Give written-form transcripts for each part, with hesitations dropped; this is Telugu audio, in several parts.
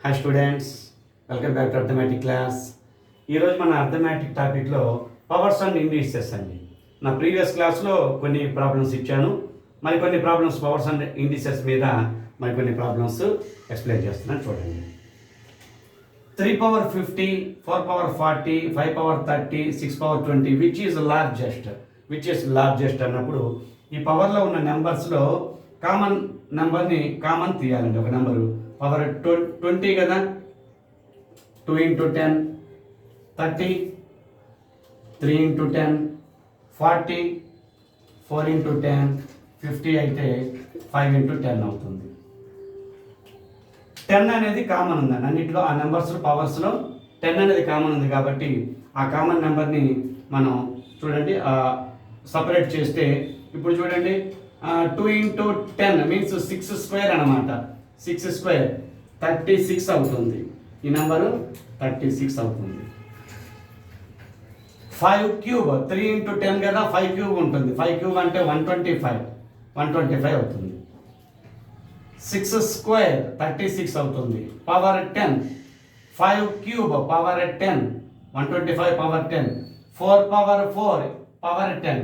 Hi students, welcome back to arithmetic class. ఈరోజు మన అర్థమెటిక్ టాపిక్లో పవర్స్ అండ్ ఇండిసెస్ అండి. నా ప్రీవియస్ క్లాస్లో కొన్ని ప్రాబ్లమ్స్ ఇచ్చాను, మరికొన్ని ప్రాబ్లమ్స్ పవర్స్ అండ్ ఇండిసెస్ మీద మరికొన్ని ప్రాబ్లమ్స్ ఎక్స్ప్లెయిన్ చేస్తున్నాను. చూడండి. 3 power 50, 4 power 40, 5 power 30, 6 power 20 which is largest అన్నప్పుడు ఈ పవర్లో ఉన్న నెంబర్స్లో కామన్ నెంబర్ని కామన్ తీయాలండి. ఒక నెంబరు పవర్ 20 కదా, 2 into 10, 30, 3 into 10, 40, 4 into 10, 50 అయితే 5 into 10 అవుతుంది. 10 అనేది కామన్ ఉందండి అన్నింటిలో. ఆ నెంబర్స్ పవర్స్లో 10 అనేది కామన్ ఉంది కాబట్టి ఆ కామన్ నెంబర్ని మనం చూడండి సపరేట్ చేస్తే ఇప్పుడు చూడండి 2 into 10 మీన్స్ 6 square అనమాట. 6 square 36 అవుతుంది. ఈ నెంబరు 36 అవుతుంది. 5 cube 3 into 10 కదా, 5 cube ఉంటుంది. 5 cube అంటే 125 అవుతుంది. 6 square 36 అవుతుంది. Power 10 5 cube power 10 125 power 10 4 power 4 power 10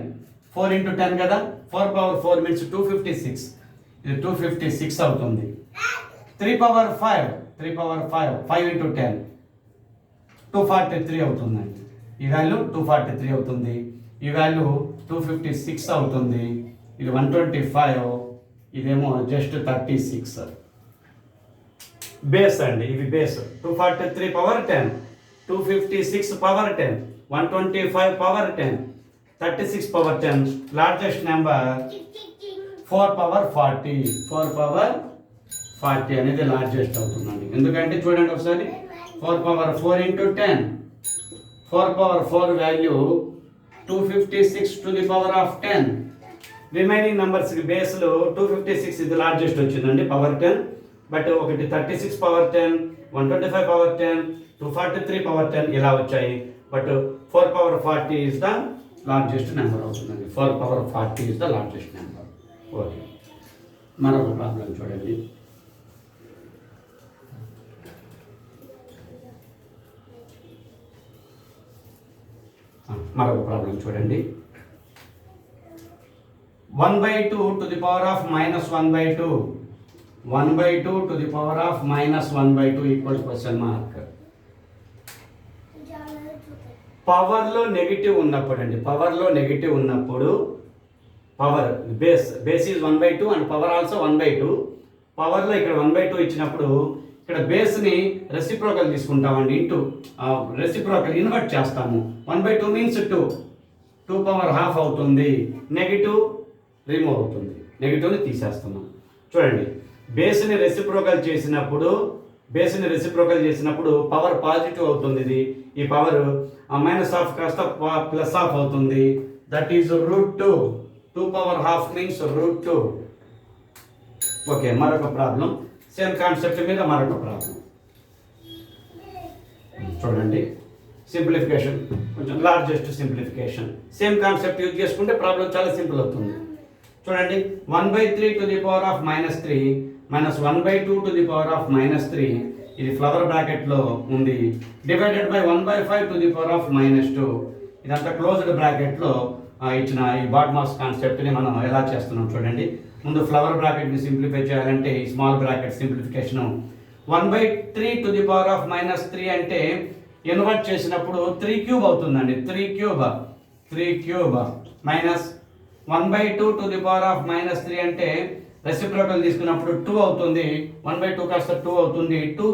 4 into 10 కదా, 4 power 4 మీన్స్ 256. ఇది 256 అవుతుంది. 3 power 5 5 into 10 243 అవుతుందండి. ఈ వాల్యూ 243 అవుతుంది. ఈ వాల్యూ 256 అవుతుంది. ఇది 125, ఇదేమో జస్ట్ 36. బేస్ అండి, ఇది base. 243 power 10, 256 power 10, 125 power 10, 36 power 10. Largest number 4 power 40. 4 power 40 అనేది లార్జెస్ట్ అవుతుందండి. ఎందుకంటే చూడండి ఒకసారి 4 power 4 into 10, 4 power 4 value 256 to the power of 10. Remaining నెంబర్స్కి బేస్లో 256 ఇది లార్జెస్ట్ వచ్చిందండి పవర్ 10. బట్ ఒకటి 36 పవర్ 10, 125 పవర్ 10, 243 పవర్ 10 ఇలా వచ్చాయి. But 4 power 40 is the largest number అవుతుందండి. 4 power 40 is the largest number. Okay, మరొక ప్రాబ్లం చూడండి. మరొక ప్రాబ్లం చూడండి. 1/2 to the power of -1/2, 1/2 to the power of -1/2 equals question mark. పవర్లో నెగిటివ్ ఉన్నప్పుడు అండి, పవర్లో నెగిటివ్ ఉన్నప్పుడు power base is 1/2 and power also 1/2. పవర్లో ఇక్కడ 1/2 ఇచ్చినప్పుడు ఇక్కడ బేస్ని రెసిప్రోకల్ తీసుకుంటామండి. రెసిప్రోకల్ ఇన్వర్ట్ చేస్తాము. 1/2 మీన్స్ 2 పవర్ హాఫ్ అవుతుంది. నెగిటివ్ రిమూవ్ అవుతుంది, నెగిటివ్ని తీసేస్తున్నాం. చూడండి, బేస్ని రెసిప్రోకల్ చేసినప్పుడు పవర్ పాజిటివ్ అవుతుంది. ఇది ఈ పవర్ మైనస్ హాఫ్ కాస్త ప్లస్ హాఫ్ అవుతుంది. That is √2. 2 power half means √2. Okay, మరొక ప్రాబ్లం సేమ్ కాన్సెప్ట్ మీద మరొక ప్రాబ్లం చూడండి. సింప్లిఫికేషన్, కొంచెం largest simplification. Same concept use చేసుకుంటే ప్రాబ్లం చాలా సింపుల్ అవుతుంది. చూడండి, 1/3 to the power of -3 -1/2 to the power of -3 ఇది ఫ్లవర్ బ్రాకెట్లో ఉంది. Divided by 1/5 to the power of -2 ఇదంతా క్లోజ్డ్ బ్రాకెట్లో ఇచ్చిన ఈ బాడ్మాస్ కాన్సెప్ట్ని మనం ఎలా చేస్తున్నాం చూడండి. ముందు ఫ్లవర్ బ్రాకెట్ని సింప్లిఫై చేయాలంటే ఈ small bracket సింప్లిఫికేషను 1/3 to the power of -3 అంటే ఇన్వర్ట్ చేసినప్పుడు 3 cube అవుతుందండి. 3 cube minus 1/2 to the power of -3 అంటే రెసిప్రోకల్ తీసుకున్నప్పుడు 2 అవుతుంది. 1/2 కాస్త 2 అవుతుంది. 2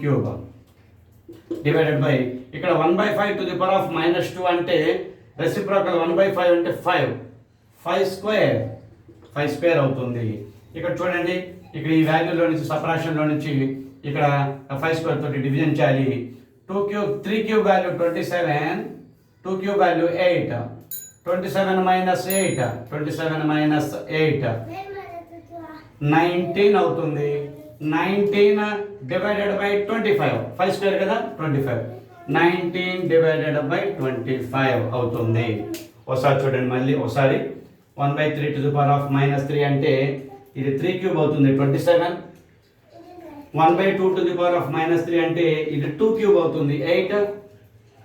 cube డివైడెడ్ బై ఇక్కడ 1/5 to the power of -2 అంటే రెసిప్రోకల్ 1/5 అంటే 5 స్క్వేర్ అవుతుంది. ఇక్కడ చూడండి, ఇక్కడ ఈ వాల్యూలో నుంచి సపరేషన్లో నుంచి ఇక్కడ 5 స్క్వేర్ తోటి డివిజన్ చేయాలి. 3 cube వాల్యూ 27, 2 cube వాల్యూ 8, 27 - 8 19 అవుతుంది. 19 డివైడెడ్ బై 25, 5 స్క్వేర్ కదా 25, 19 డివైడెడ్ బై 25 అవుతుంది. ఒకసారి చూడండి, మళ్ళీ ఒకసారి 1/3 to the power of -3 అంటే ఇది 3 క్యూబ్ అవుతుంది 27. 1/2 to the power of -3 అంటే ఇది 2 క్యూబ్ అవుతుంది. 8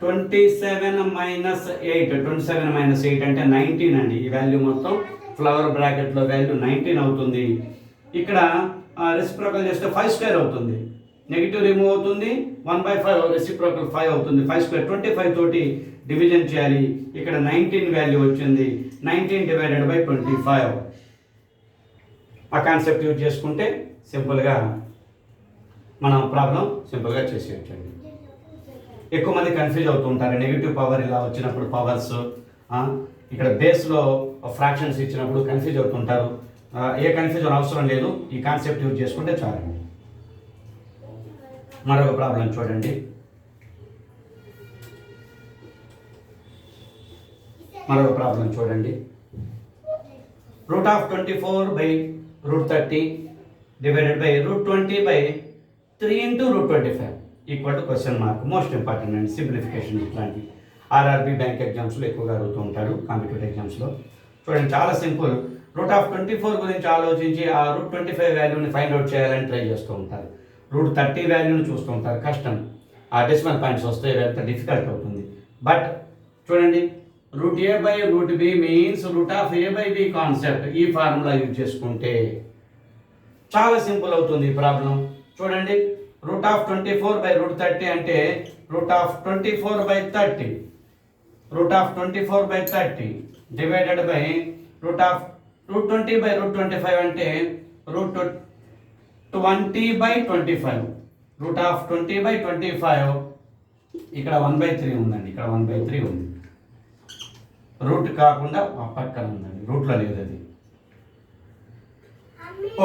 27 minus 8 27 minus 8 అంటే 19 అండి. ఈ వాల్యూ మొత్తం ఫ్లవర్ బ్రాకెట్లో వాల్యూ 19 అవుతుంది. ఇక్కడ రెసిప్రోకల్ చేస్తే 5² అవుతుంది. నెగిటివ్ రిమూవ్ అవుతుంది. 1/5 రెసిప్రోకల్ 5 అవుతుంది. 5² 25 తోటి డివిజన్ చేయాలి. ఇక్కడ 19 వాల్యూ వచ్చింది. 19 డివైడెడ్ బై 25. ఆ కాన్సెప్ట్ యూజ్ చేసుకుంటే సింపుల్గా మనం ప్రాబ్లం సింపుల్గా చేసేయచ్చండి. ఎక్కువ మంది కన్ఫ్యూజ్ అవుతూ ఉంటారు. నెగిటివ్ పవర్ ఇలా వచ్చినప్పుడు పవర్స్, ఇక్కడ బేస్లో ఫ్రాక్షన్స్ ఇచ్చినప్పుడు కన్ఫ్యూజ్ అవుతుంటారు. ఏ కన్ఫ్యూజన్ అవసరం లేదు. ఈ కాన్సెప్ట్ యూజ్ చేసుకుంటే చాలండి. మరొక ప్రాబ్లం చూడండి. √24/√30 divided by √20/3 into √25 equal to question mark. Most important అండి సింప్లిఫికేషన్. ఇట్లాంటి ఆర్ఆర్బి బ్యాంక్ ఎగ్జామ్స్లో ఎక్కువగా అడుగుతూ ఉంటారు, కాంపిటేటివ్ ఎగ్జామ్స్లో. చూడండి చాలా సింపుల్. √24 గురించి ఆలోచించి ఆ √25 వాల్యూని ఫైండ్ అవుట్ చేయాలని ట్రై చేస్తూ ఉంటారు. √30 వాల్యూని చూస్తూ ఉంటారు. కష్టం. ఆ డెసిమల్ పాయింట్స్ వస్తే ఎంత డిఫికల్ట్ అవుతుంది. బట్ చూడండి, √a/√b మీన్స్ √a/b కాన్సెప్ట్. ఈ ఫార్ములా యూజ్ చేసుకుంటే చాలా సింపుల్ అవుతుంది ఈ ప్రాబ్లం. చూడండి, √24/√30 అంటే √24/30 √24/30 డివైడెడ్ బై √20/25 అంటే √20/25 √20/25. ఇక్కడ 1/3 ఉందండి. ఇక్కడ 1/3 ఉంది. రూట్ కాకుండా పక్కన ఉందండి, రూట్లో లేదు అది.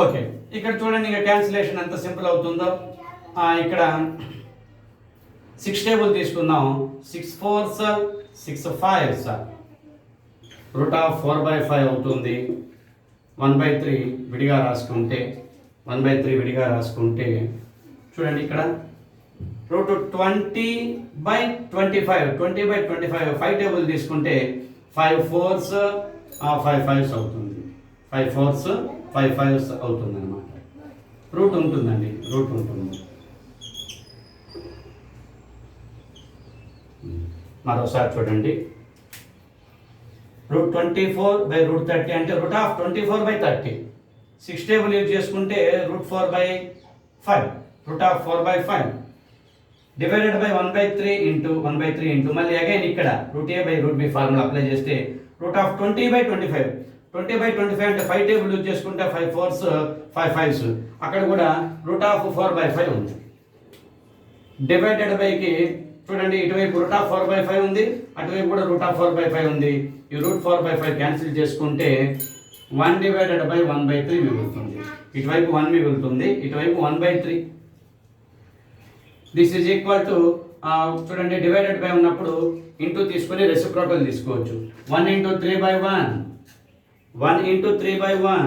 ఓకే, ఇక్కడ చూడండి ఇక క్యాన్సిలేషన్ ఎంత సింపుల్ అవుతుందో. ఇక్కడ 6 టేబుల్ తీసుకుందాం. 6 4s 6 5s √4/5 అవుతుంది. 1/3 విడిగా రాసుకుంటే చూడండి ఇక్కడ √20/25 20/25 5 టేబుల్ తీసుకుంటే 5 4s 5 5s అవుతుంది. 5 4s 5 5s అవుతుంది అనమాట. రూట్ ఉంటుందండి, రూట్ ఉంటుంది. మరోసారి చూడండి, √24/√30 అంటే √24/30. 6 టేబుల్ యూజ్ చేసుకుంటే √4/5 √4/5 డివైడెడ్ బై 1/3 ఇంటూ మళ్ళీ అగైన్ ఇక్కడ √a/√b ఫార్ములా అప్లై చేస్తే √20/25 20/25 అంటే 5 టేబుల్ యూజ్ చేసుకుంటే 5 4s 5 5s. అక్కడ కూడా √4/5 ఉంది. డివైడెడ్ బైకి చూడండి, ఇటువైపు √4/5 ఉంది, అటువైపు కూడా √4/5 ఉంది. ఈ √4/5 క్యాన్సిల్ చేసుకుంటే 1/1/3 మిగులుతుంది. ఇటువైపు 1 మిగులుతుంది, ఇటువైపు 1/3. దిస్ ఈజ్ ఈక్వల్ టు చూడండి, డివైడెడ్ బై ఉన్నప్పుడు ఇంటూ తీసుకొని రెసిప్రోకల్ తీసుకోవచ్చు. 1 × 3/1 1 × 3/1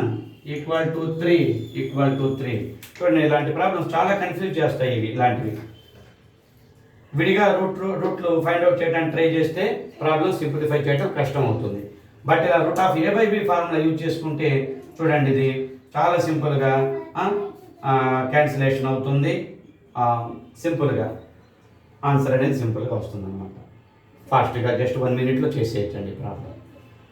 ఈక్వల్ టు 3 చూడండి, ఇలాంటి ప్రాబ్లమ్స్ చాలా కన్ఫ్యూజ్ చేస్తాయి. ఇలాంటివి విడిగా రూట్లు ఫైండ్ అవుట్ చేయడానికి ట్రై చేస్తే ప్రాబ్లమ్ సింప్లిఫై చేయడం కష్టం అవుతుంది. బట్ ఇలా √a/b ఫార్ములా యూజ్ చేసుకుంటే చూడండి, ఇది చాలా సింపుల్గా క్యాన్సిలేషన్ అవుతుంది. సింపుల్గా ఆన్సర్ అనేది సింపుల్గా వస్తుంది అనమాట. ఫాస్ట్గా జస్ట్ 1 minute చేసేయచ్చండి ప్రాబ్లం.